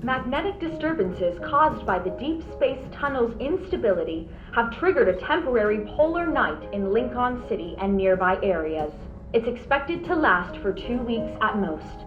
Magnetic disturbances caused by the deep space tunnel's instability have triggered a temporary polar night in Lincoln City and nearby areas. It's expected to last for 2 weeks at most.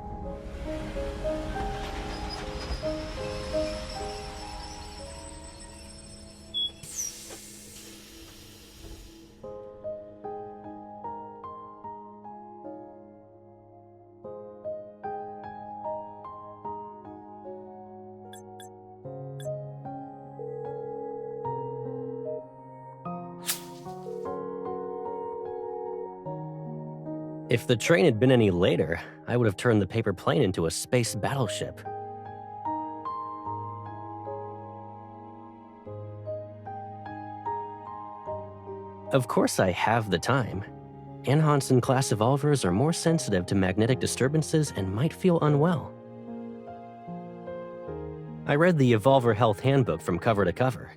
If the train had been any later, I would have turned the paper plane into a space battleship. Of course I have the time. Anhansen-class evolvers are more sensitive to magnetic disturbances and might feel unwell. I read the Evolver Health Handbook from cover to cover.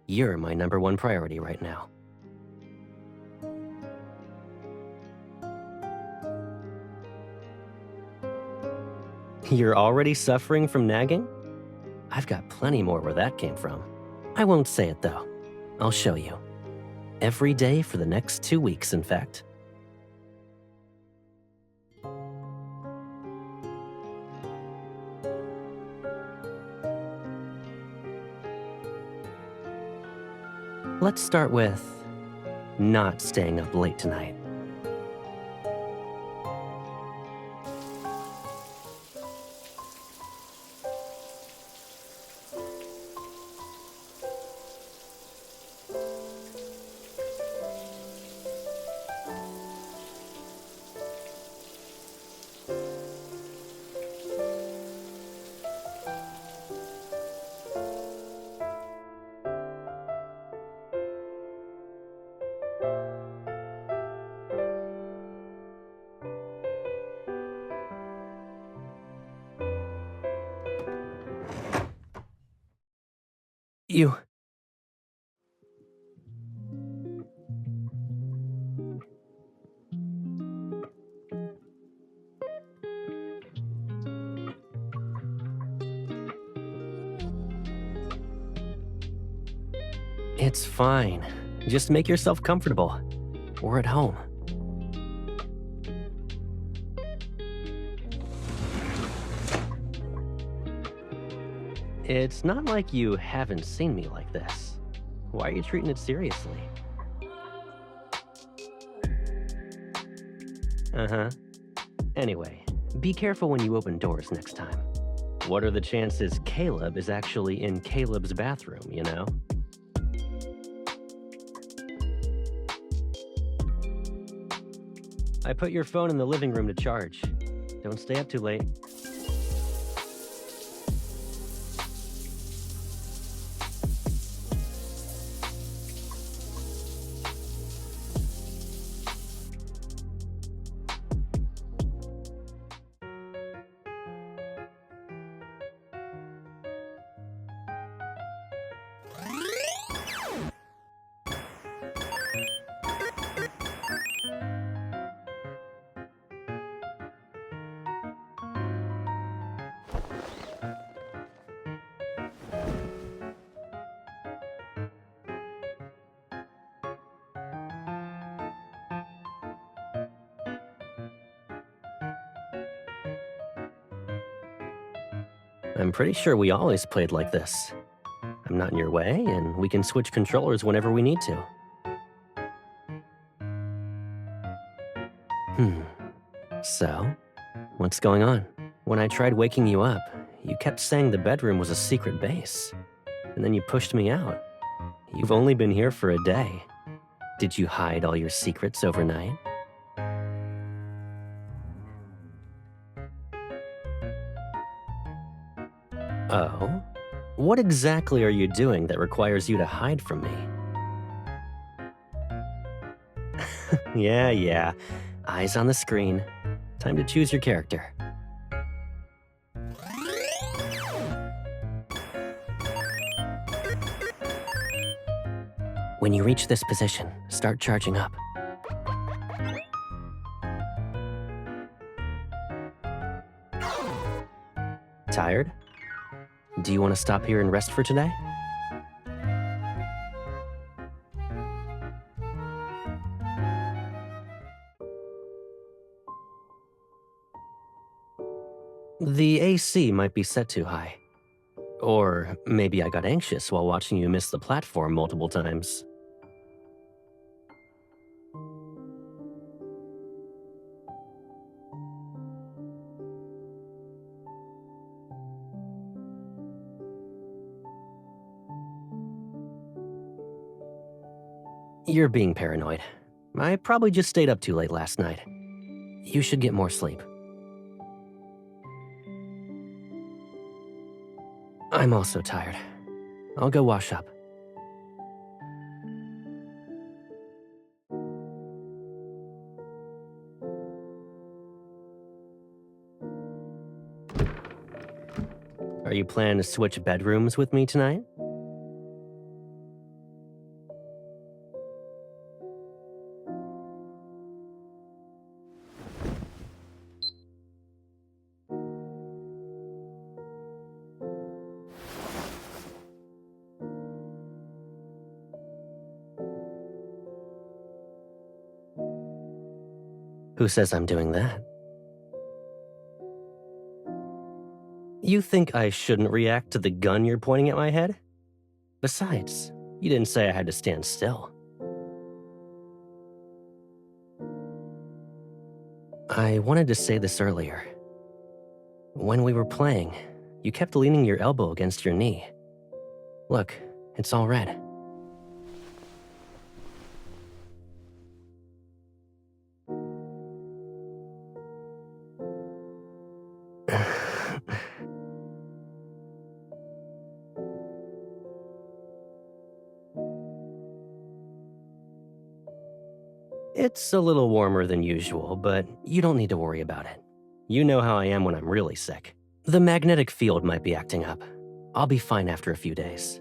You're my #1 priority right now. You're already suffering from nagging? I've got plenty more where that came from. I won't say it though. I'll show you. Every day for the next 2 weeks, in fact. Let's start with not staying up late tonight. You... It's fine. Just make yourself comfortable. We're at home. It's not like you haven't seen me like this. Why are you treating it seriously? Uh-huh. Anyway, be careful when you open doors next time. What are the chances Caleb is actually in Caleb's bathroom, you know? I put your phone in the living room to charge. Don't stay up too late. I'm pretty sure we always played like this. I'm not in your way, and we can switch controllers whenever we need to. So, what's going on? When I tried waking you up, you kept saying the bedroom was a secret base. And then you pushed me out. You've only been here for a day. Did you hide all your secrets overnight? Oh? What exactly are you doing that requires you to hide from me? Yeah. Eyes on the screen. Time to choose your character. When you reach this position, start charging up. Tired? Do you want to stop here and rest for today? The AC might be set too high. Or maybe I got anxious while watching you miss the platform multiple times. You're being paranoid. I probably just stayed up too late last night. You should get more sleep. I'm also tired. I'll go wash up. Are you planning to switch bedrooms with me tonight? Who says I'm doing that? You think I shouldn't react to the gun you're pointing at my head? Besides, you didn't say I had to stand still. I wanted to say this earlier. When we were playing, you kept leaning your elbow against your knee. Look, it's all red. It's a little warmer than usual, but you don't need to worry about it. You know how I am when I'm really sick. The magnetic field might be acting up. I'll be fine after a few days.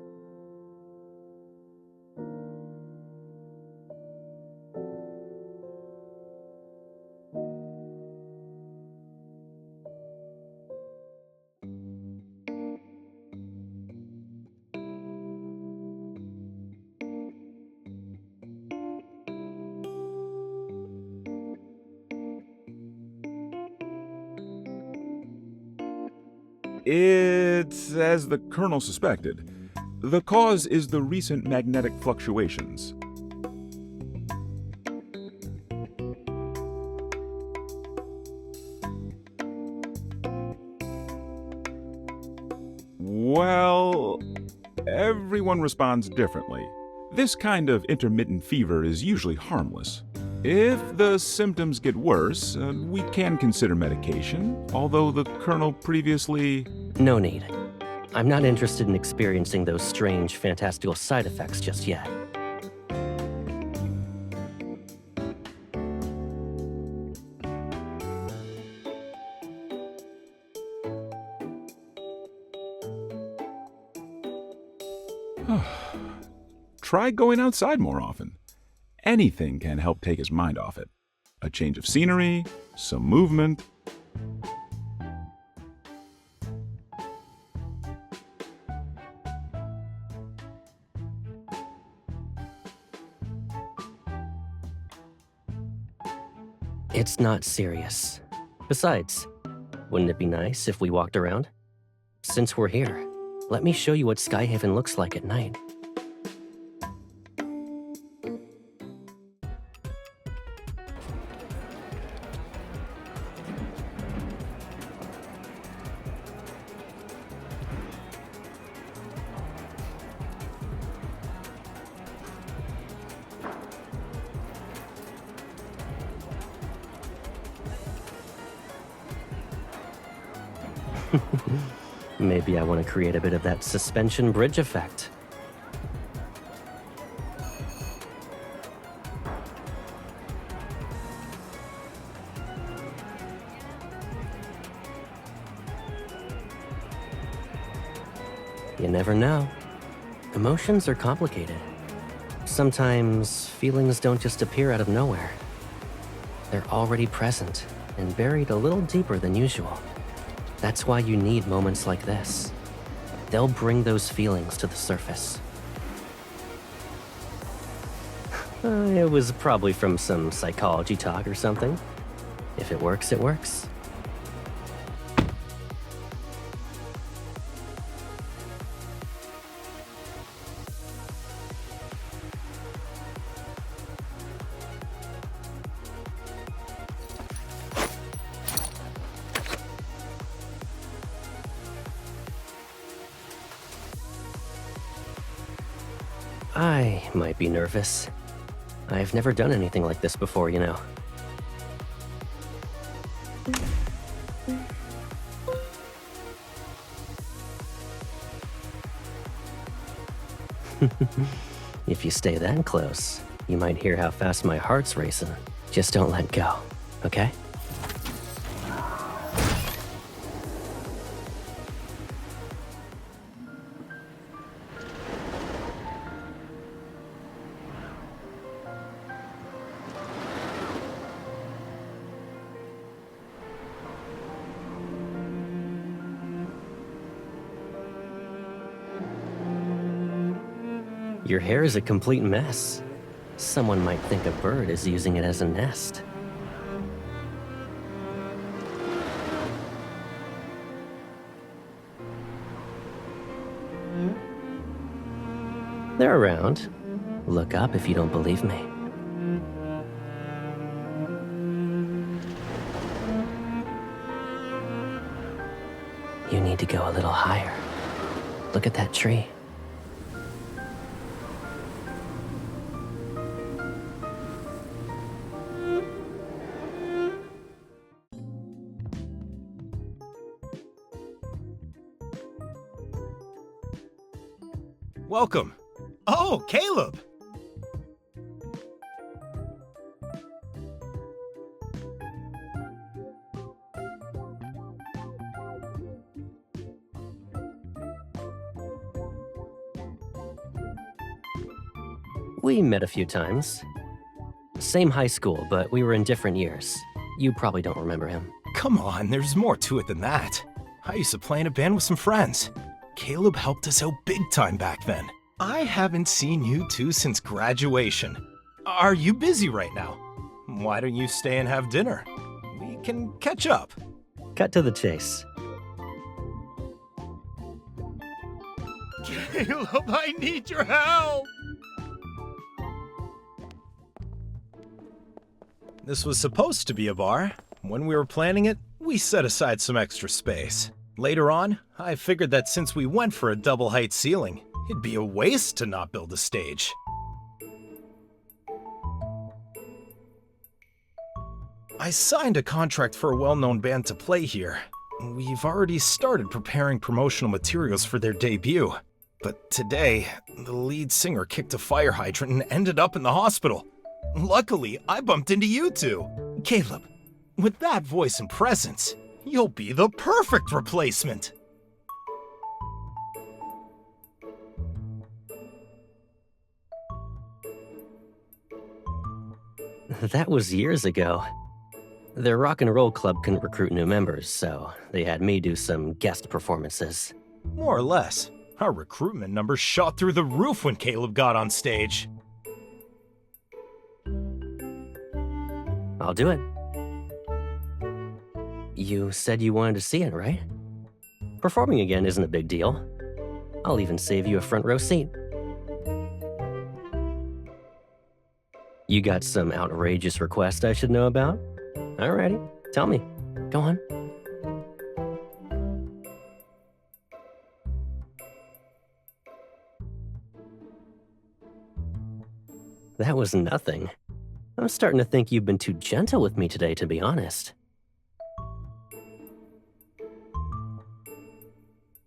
It's as the Colonel suspected. The cause is the recent magnetic fluctuations. Well, everyone responds differently. This kind of intermittent fever is usually harmless. If the symptoms get worse, we can consider medication, although the Colonel previously... No need. I'm not interested in experiencing those strange, fantastical side effects just yet. Try going outside more often. Anything can help take his mind off it. A change of scenery, some movement. It's not serious. Besides, wouldn't it be nice if we walked around? Since we're here, let me show you what Skyhaven looks like at night. Maybe I want to create a bit of that suspension bridge effect. You never know. Emotions are complicated. Sometimes feelings don't just appear out of nowhere. They're already present and buried a little deeper than usual. That's why you need moments like this. they'll bring those feelings to the surface. It was probably from some psychology talk or something. If it works, it works. I might be nervous. I've never done anything like this before, you know. If you stay that close, you might hear how fast my heart's racing. Just don't let go, okay? Your hair is a complete mess. Someone might think a bird is using it as a nest. They're around. Look up if you don't believe me. You need to go a little higher. Look at that tree. Welcome. Oh, Caleb! We met a few times. Same high school, but we were in different years. You probably don't remember him. Come on, there's more to it than that. I used to play in a band with some friends. Caleb helped us out big time back then. I haven't seen you two since graduation. Are you busy right now? Why don't you stay and have dinner? We can catch up. Cut to the chase. Caleb, I need your help! This was supposed to be a bar. When we were planning it, we set aside some extra space. Later on, I figured that since we went for a double-height ceiling, it'd be a waste to not build a stage. I signed a contract for a well-known band to play here. We've already started preparing promotional materials for their debut. But today, the lead singer kicked a fire hydrant and ended up in the hospital. Luckily, I bumped into you two. Caleb, with that voice and presence, you'll be the perfect replacement. That was years ago. Their rock and roll club couldn't recruit new members, so they had me do some guest performances. More or less. Our recruitment numbers shot through the roof when Caleb got on stage. I'll do it. You said you wanted to see it, right? Performing again isn't a big deal. I'll even save you a front row seat. You got some outrageous request I should know about? Alrighty, tell me. Go on. That was nothing. I'm starting to think you've been too gentle with me today, to be honest.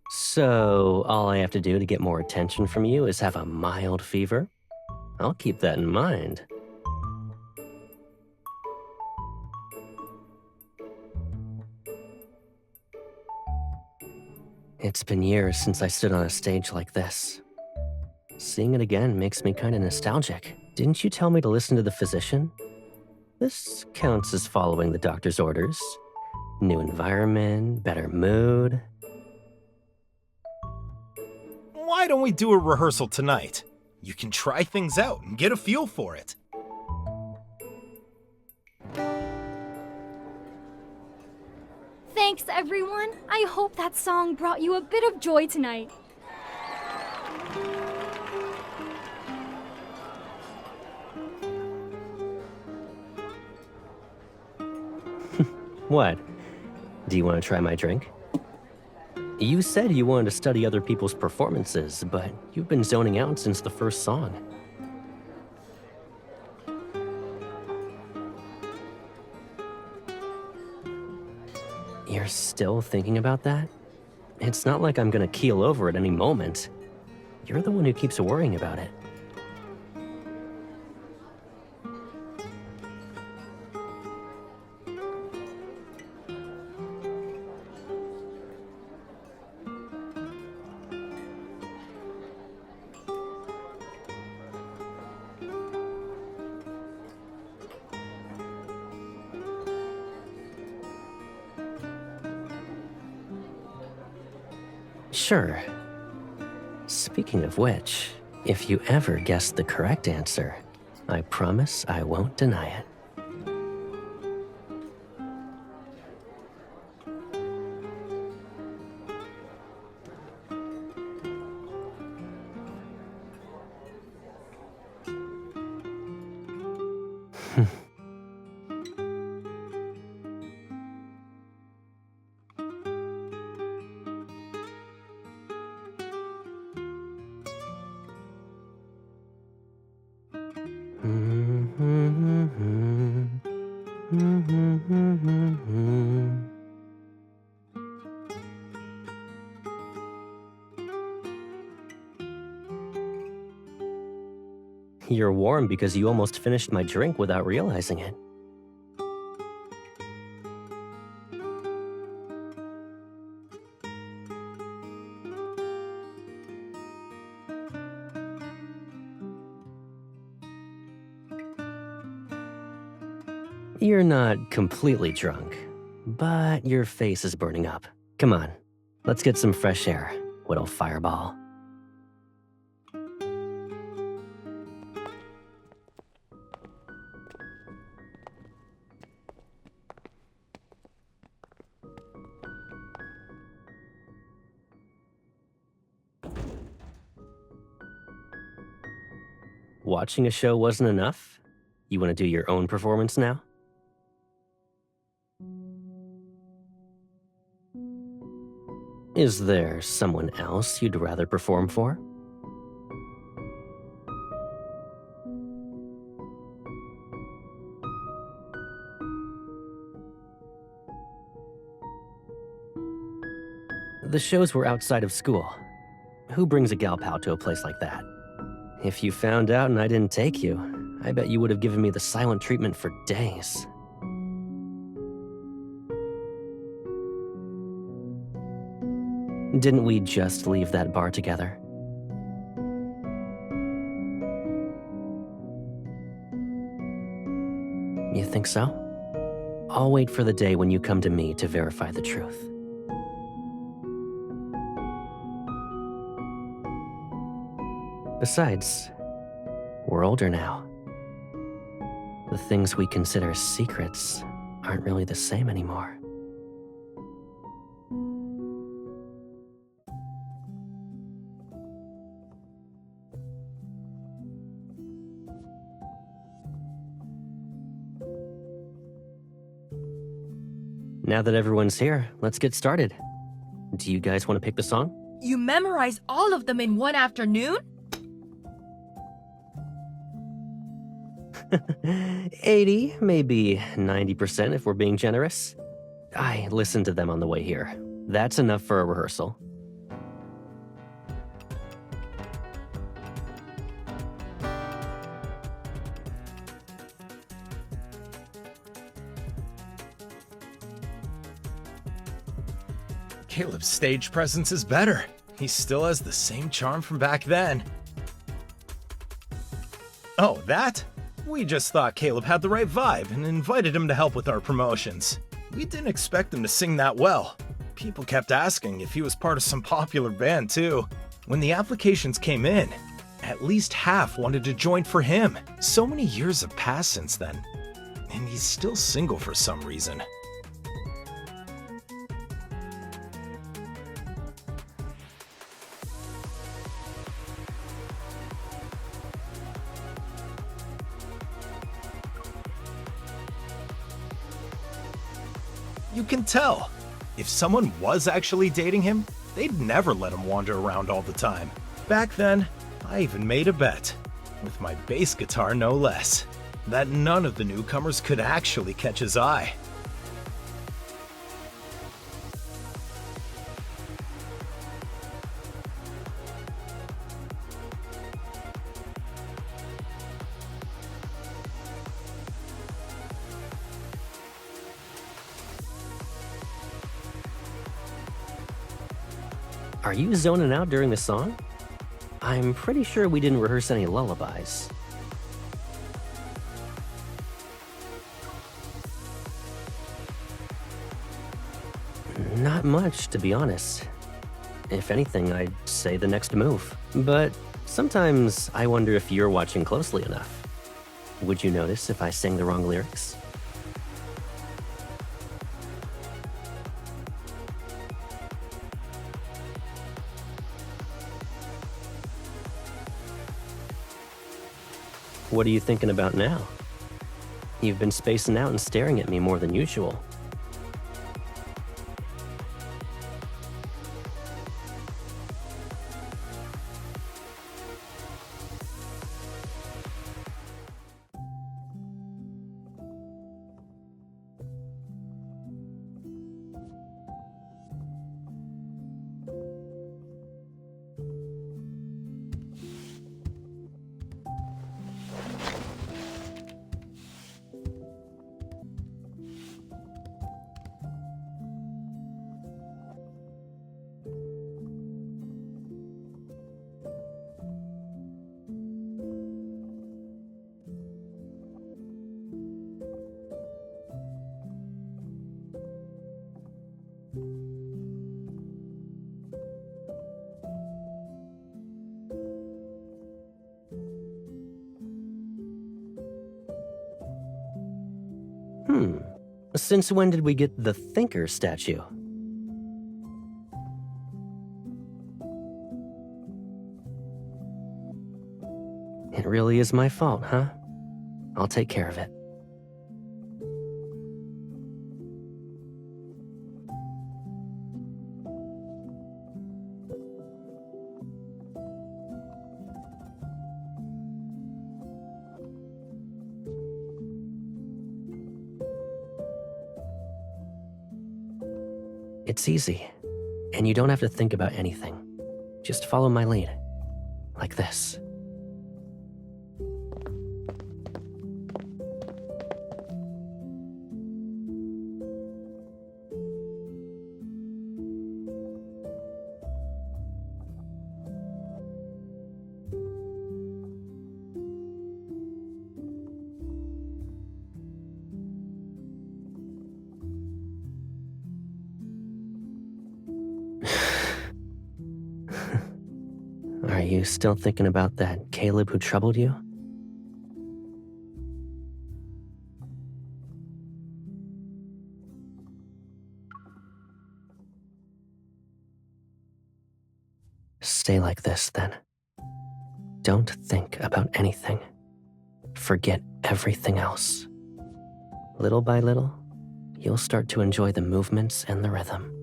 So, all I have to do to get more attention from you is have a mild fever? I'll keep that in mind. It's been years since I stood on a stage like this. Seeing it again makes me kinda nostalgic. Didn't you tell me to listen to the physician? This counts as following the doctor's orders. New environment, better mood. why don't we do a rehearsal tonight? You can try things out and get a feel for it. Thanks, everyone. I hope that song brought you a bit of joy tonight. What? Do you want to try my drink? You said you wanted to study other people's performances, but you've been zoning out since the first song. You're still thinking about that? It's not like I'm gonna keel over at any moment. You're the one who keeps worrying about it. Sure. Speaking of which, if you ever guess the correct answer, I promise I won't deny it. You're warm because you almost finished my drink without realizing it. You're not completely drunk, but your face is burning up. Come on, let's get some fresh air, little fireball. Watching a show wasn't enough? You want to do your own performance now? Is there someone else you'd rather perform for? The shows were outside of school. Who brings a gal pal to a place like that? If you found out and I didn't take you, I bet you would have given me the silent treatment for days. Didn't we just leave that bar together? You think so? I'll wait for the day when you come to me to verify the truth. Besides, we're older now. The things we consider secrets aren't really the same anymore. Now that everyone's here, let's get started. Do you guys want to pick the song? You memorize all of them in one afternoon? 80, maybe 90% if we're being generous. I listened to them on the way here. That's enough for a rehearsal. Caleb's stage presence is better. He still has the same charm from back then. Oh, that? We just thought Caleb had the right vibe and invited him to help with our promotions. We didn't expect him to sing that well. People kept asking if he was part of some popular band too. When the applications came in, at least half wanted to join for him. So many years have passed since then, and he's still single for some reason. You can tell. If someone was actually dating him, they'd never let him wander around all the time. Back then, I even made a bet, with my bass guitar no less, that none of the newcomers could actually catch his eye. Are you zoning out during the song? I'm pretty sure we didn't rehearse any lullabies. Not much, to be honest. If anything, I'd say the next move. But sometimes I wonder if you're watching closely enough. Would you notice if I sang the wrong lyrics? What are you thinking about now? You've been spacing out and staring at me more than usual. Since when did we get the Thinker statue? It really is my fault, huh? I'll take care of it. It's easy, and you don't have to think about anything. Just follow my lead, like this. Are you still thinking about that Caleb who troubled you? Stay like this, then. Don't think about anything. Forget everything else. Little by little, you'll start to enjoy the movements and the rhythm.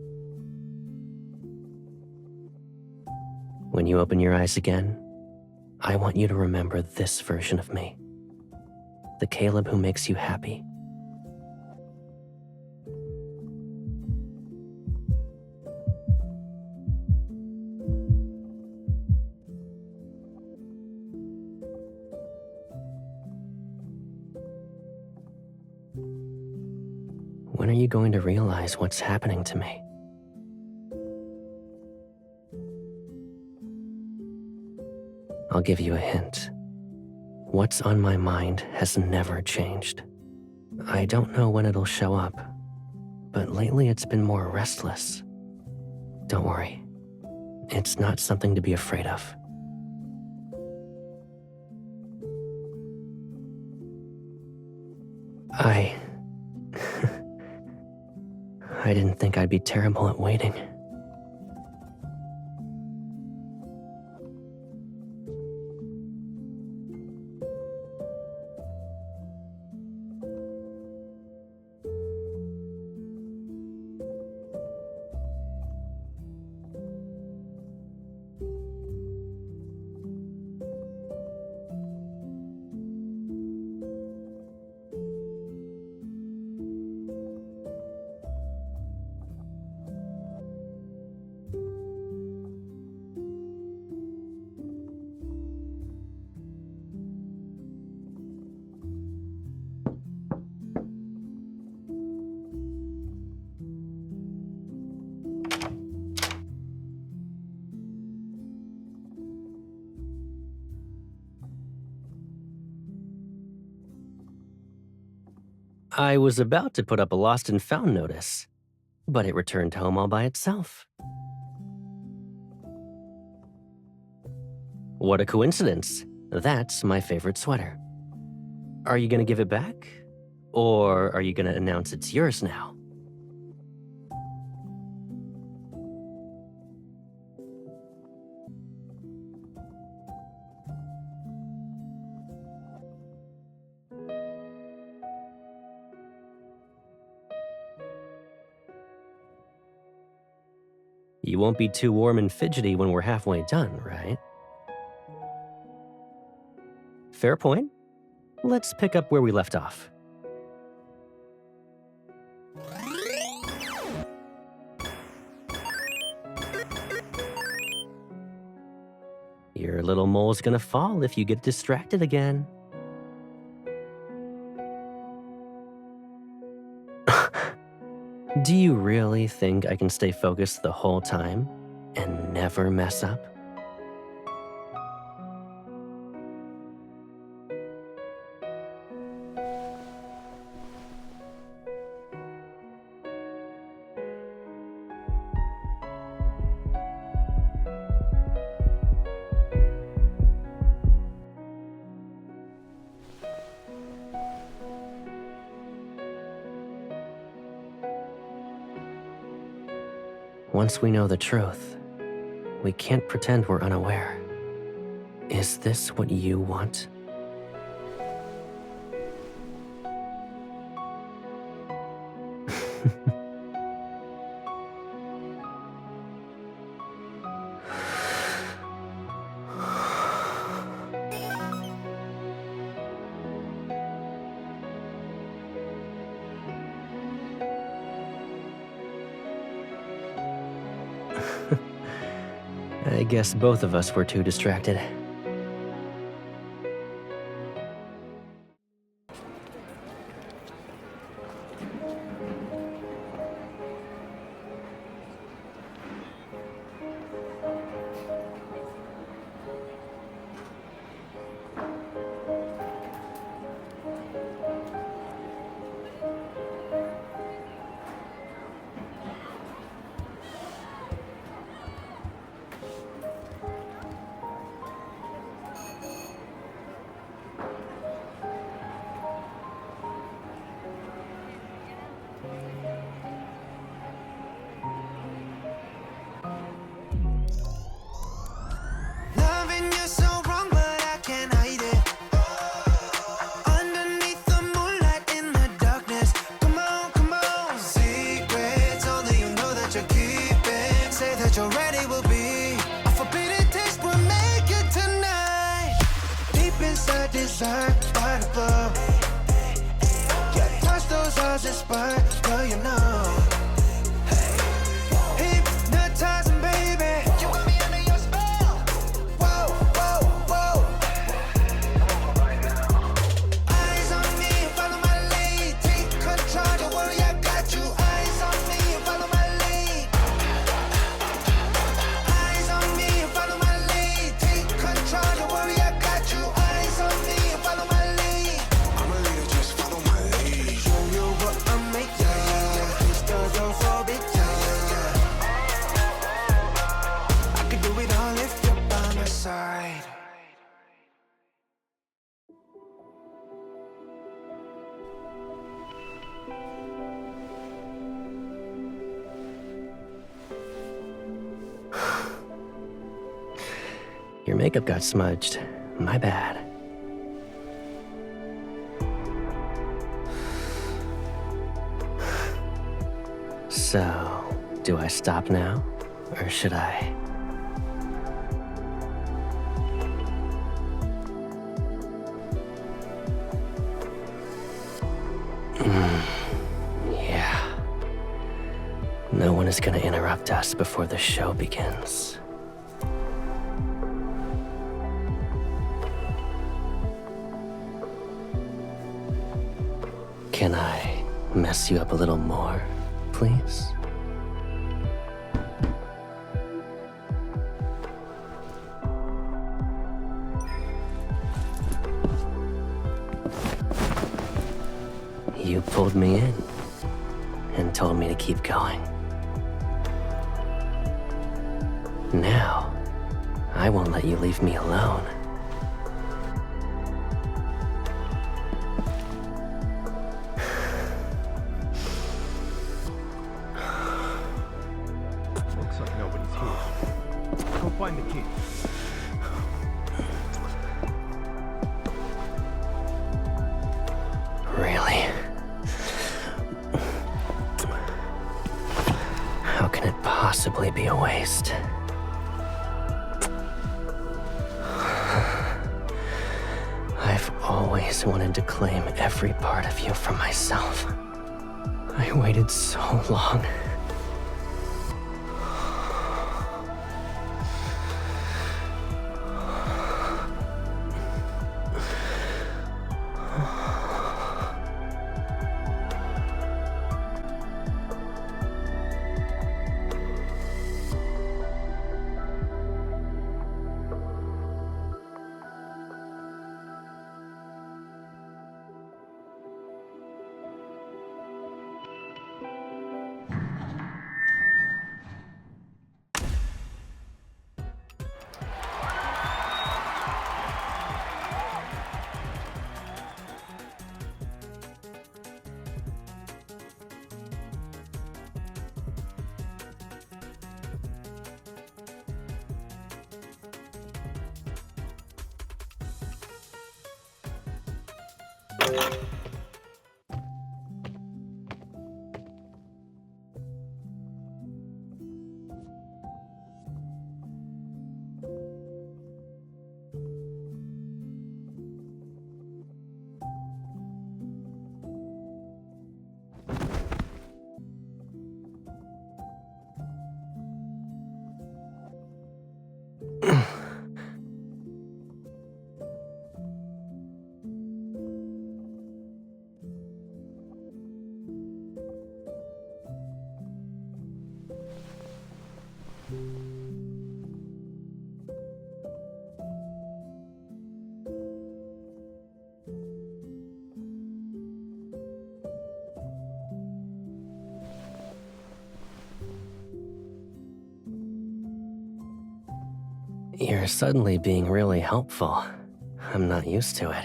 When you open your eyes again, I want you to remember this version of me. The Caleb who makes you happy. When are you going to realize what's happening to me? I'll give you a hint. What's on my mind has never changed. I don't know when it'll show up, but lately it's been more restless. Don't worry. It's not something to be afraid of. I didn't think I'd be terrible at waiting. I was about to put up a lost and found notice, but it returned home all by itself. What a coincidence. That's my favorite sweater. Are you gonna give it back? Or are you gonna announce it's yours now? You won't be too warm and fidgety when we're halfway done, right? Fair point. Let's pick up where we left off. Your little mole's gonna fall if you get distracted again. Do you really think I can stay focused the whole time and never mess up? Once we know the truth, we can't pretend we're unaware. Is this what you want? I guess both of us were too distracted. Your makeup got smudged. My bad. So, do I stop now? Or should I? Yeah. No one is gonna interrupt us before the show begins. Can I mess you up a little more, please? You pulled me in and told me to keep going. Now, I won't let you leave me alone. Looks like nobody's here. Go find the key. Really? How can it possibly be a waste? I've always wanted to claim every part of you for myself. I waited so long. You're suddenly being really helpful. I'm not used to it.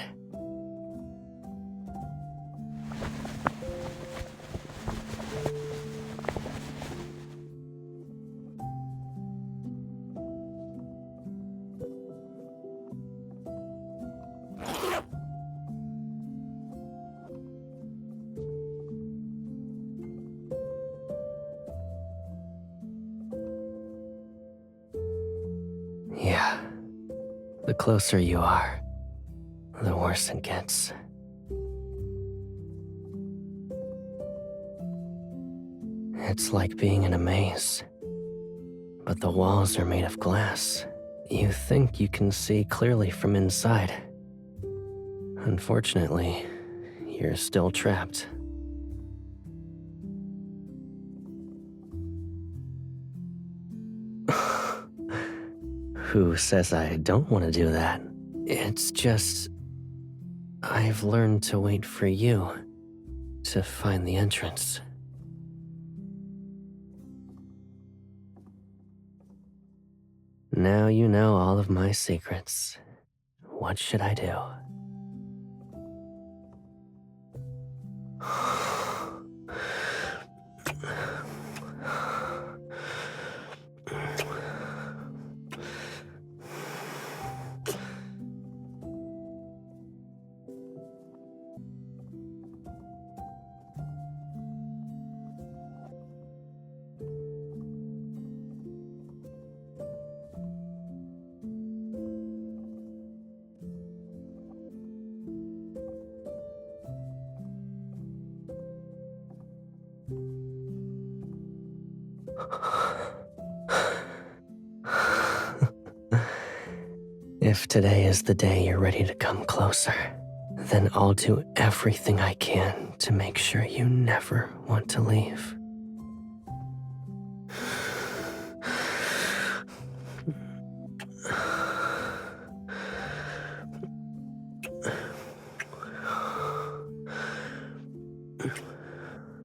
Yeah. The closer you are, the worse it gets. It's like being in a maze, but the walls are made of glass. You think you can see clearly from inside. Unfortunately, you're still trapped. Who says I don't want to do that? It's just... I've learned to wait for you to find the entrance. Now you know all of my secrets. What should I do? If today is the day you're ready to come closer, then I'll do everything I can to make sure you never want to leave.